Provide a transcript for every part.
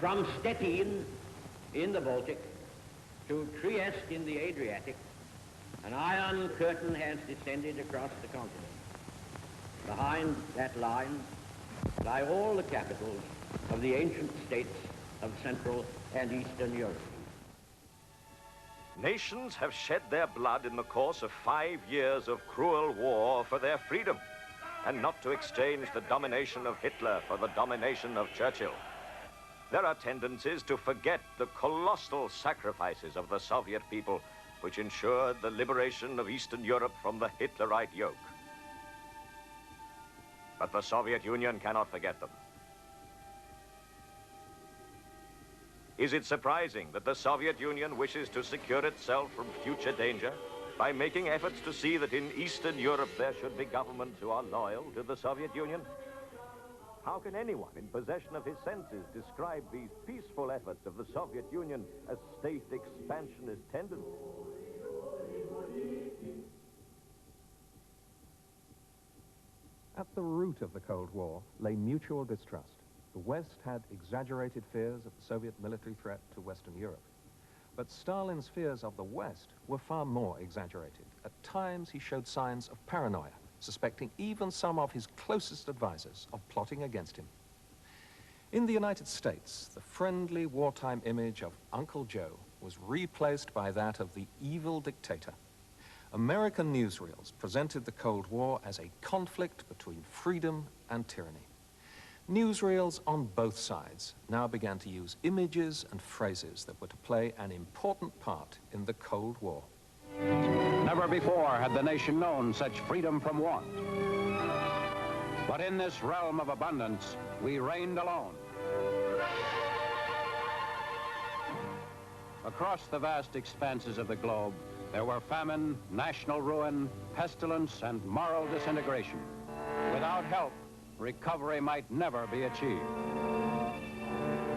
from Stettin in the Baltic to Trieste in the Adriatic, an iron curtain has descended across the continent. Behind that line lie all the capitals of the ancient states of Central and Eastern Europe. Nations have shed their blood in the course of 5 years of cruel war for their freedom, and not to exchange the domination of Hitler for the domination of Churchill. There are tendencies to forget the colossal sacrifices of the Soviet people, which ensured the liberation of Eastern Europe from the Hitlerite yoke. But the Soviet Union cannot forget them. Is it surprising that the Soviet Union wishes to secure itself from future danger by making efforts to see that in Eastern Europe there should be governments who are loyal to the Soviet Union? How can anyone in possession of his senses describe these peaceful efforts of the Soviet Union as state expansionist tendencies? At the root of the Cold War lay mutual distrust. The West had exaggerated fears of the Soviet military threat to Western Europe. But Stalin's fears of the West were far more exaggerated. At times, he showed signs of paranoia, suspecting even some of his closest advisors of plotting against him. In the United States, the friendly wartime image of Uncle Joe was replaced by that of the evil dictator. American newsreels presented the Cold War as a conflict between freedom and tyranny. Newsreels on both sides now began to use images and phrases that were to play an important part in the Cold War. Never before had the nation known such freedom from want. But in this realm of abundance, we reigned alone. Across the vast expanses of the globe, there were famine, national ruin, pestilence, and moral disintegration. Without help, recovery might never be achieved.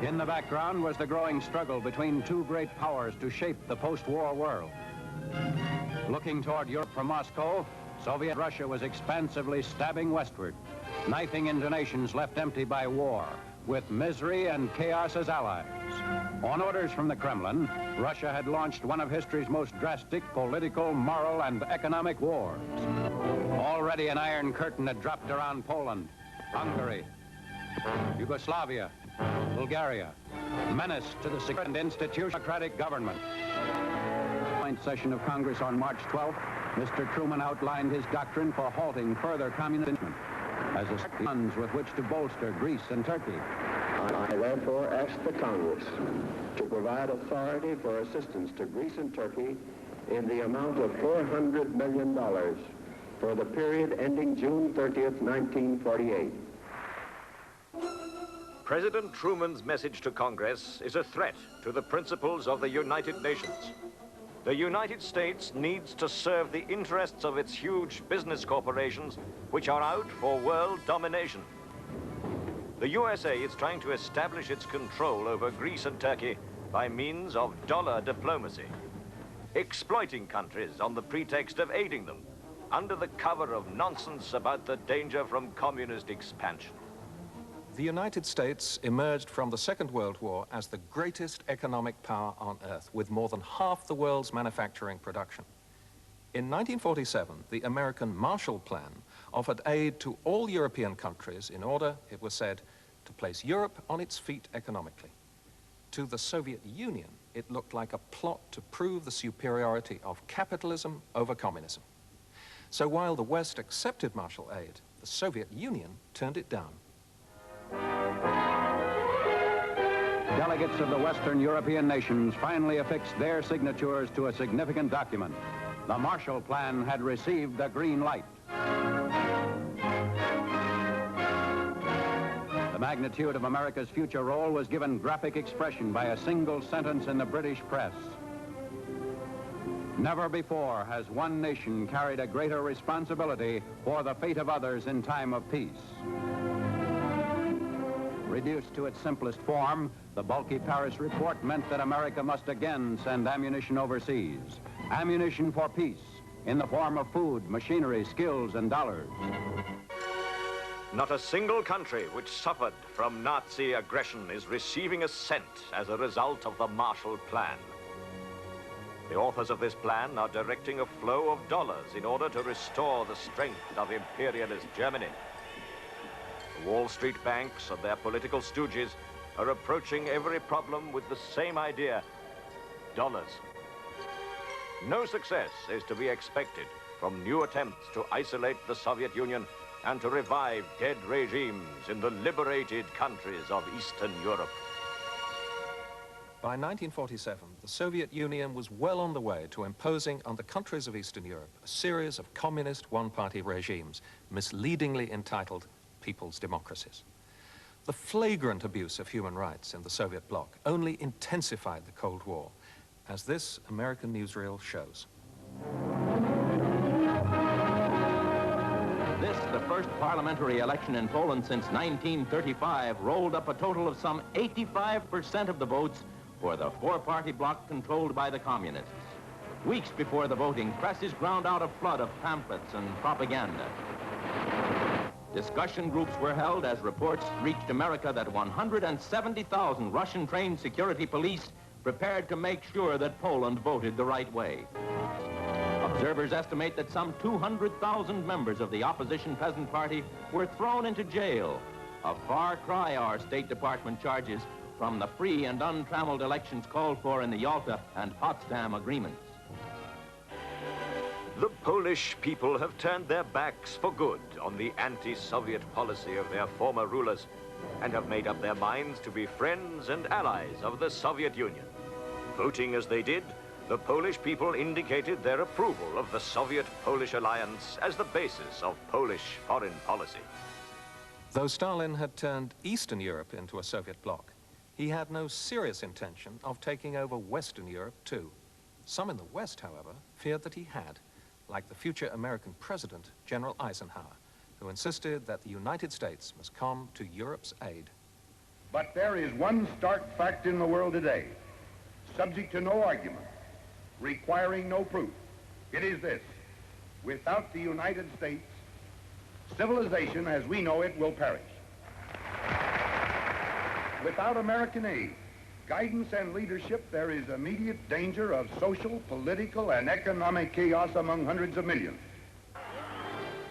In the background was the growing struggle between two great powers to shape the post-war world. Looking toward Europe from Moscow, Soviet Russia was expansively stabbing westward, knifing into nations left empty by war, with misery and chaos as allies. On orders from the Kremlin, Russia had launched one of history's most drastic political, moral, and economic wars. Already an iron curtain had dropped around Poland, Hungary, Yugoslavia, Bulgaria, menace to the secure and institutional government. Joint session of Congress on March 12th, Mr. Truman outlined his doctrine for halting further communism as the funds with which to bolster Greece and Turkey. I therefore ask the Congress to provide authority for assistance to Greece and Turkey in the amount of $400 million for the period ending June 30th, 1948. President Truman's message to Congress is a threat to the principles of the United Nations. The United States needs to serve the interests of its huge business corporations which are out for world domination. The USA is trying to establish its control over Greece and Turkey by means of dollar diplomacy, exploiting countries on the pretext of aiding them, under the cover of nonsense about the danger from communist expansion. The United States emerged from the Second World War as the greatest economic power on Earth, with more than half the world's manufacturing production. In 1947, the American Marshall Plan offered aid to all European countries in order, it was said, to place Europe on its feet economically. To the Soviet Union, it looked like a plot to prove the superiority of capitalism over communism. So while the West accepted Marshall aid, the Soviet Union turned it down. Delegates of the Western European nations finally affixed their signatures to a significant document. The Marshall Plan had received the green light. The magnitude of America's future role was given graphic expression by a single sentence in the British press. Never before has one nation carried a greater responsibility for the fate of others in time of peace. Reduced to its simplest form, the bulky Paris report meant that America must again send ammunition overseas. Ammunition for peace, in the form of food, machinery, skills, and dollars. Not a single country which suffered from Nazi aggression is receiving a cent as a result of the Marshall Plan. The authors of this plan are directing a flow of dollars in order to restore the strength of imperialist Germany. The Wall Street banks and their political stooges are approaching every problem with the same idea: dollars. No success is to be expected from new attempts to isolate the Soviet Union and to revive dead regimes in the liberated countries of Eastern Europe. By 1947, the Soviet Union was well on the way to imposing on the countries of Eastern Europe a series of communist one-party regimes, misleadingly entitled people's democracies. The flagrant abuse of human rights in the Soviet bloc only intensified the Cold War, as this American newsreel shows. This, the first parliamentary election in Poland since 1935, rolled up a total of some 85% of the votes for the four-party bloc controlled by the communists. Weeks before the voting, presses ground out a flood of pamphlets and propaganda. Discussion groups were held as reports reached America that 170,000 Russian-trained security police prepared to make sure that Poland voted the right way. Observers estimate that some 200,000 members of the opposition Peasant Party were thrown into jail, a far cry, our State Department charges, from the free and untrammeled elections called for in the Yalta and Potsdam agreements. The Polish people have turned their backs for good on the anti-Soviet policy of their former rulers and have made up their minds to be friends and allies of the Soviet Union. Voting as they did, the Polish people indicated their approval of the Soviet-Polish alliance as the basis of Polish foreign policy. Though Stalin had turned Eastern Europe into a Soviet bloc, he had no serious intention of taking over Western Europe too. Some in the West, however, feared that he had, like the future American president, General Eisenhower, who insisted that the United States must come to Europe's aid. But there is one stark fact in the world today, subject to no argument, requiring no proof. It is this: without the United States, civilization as we know it will perish. Without American aid, guidance and leadership, there is immediate danger of social, political, and economic chaos among hundreds of millions.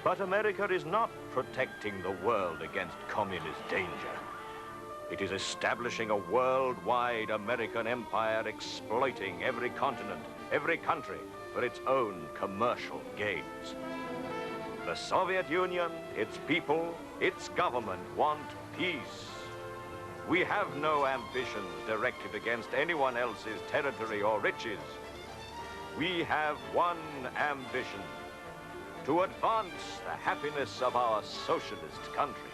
But America is not protecting the world against communist danger. It is establishing a worldwide American empire exploiting every continent, every country for its own commercial gains. The Soviet Union, its people, its government want peace. We have no ambitions directed against anyone else's territory or riches. We have one ambition: to advance the happiness of our socialist country.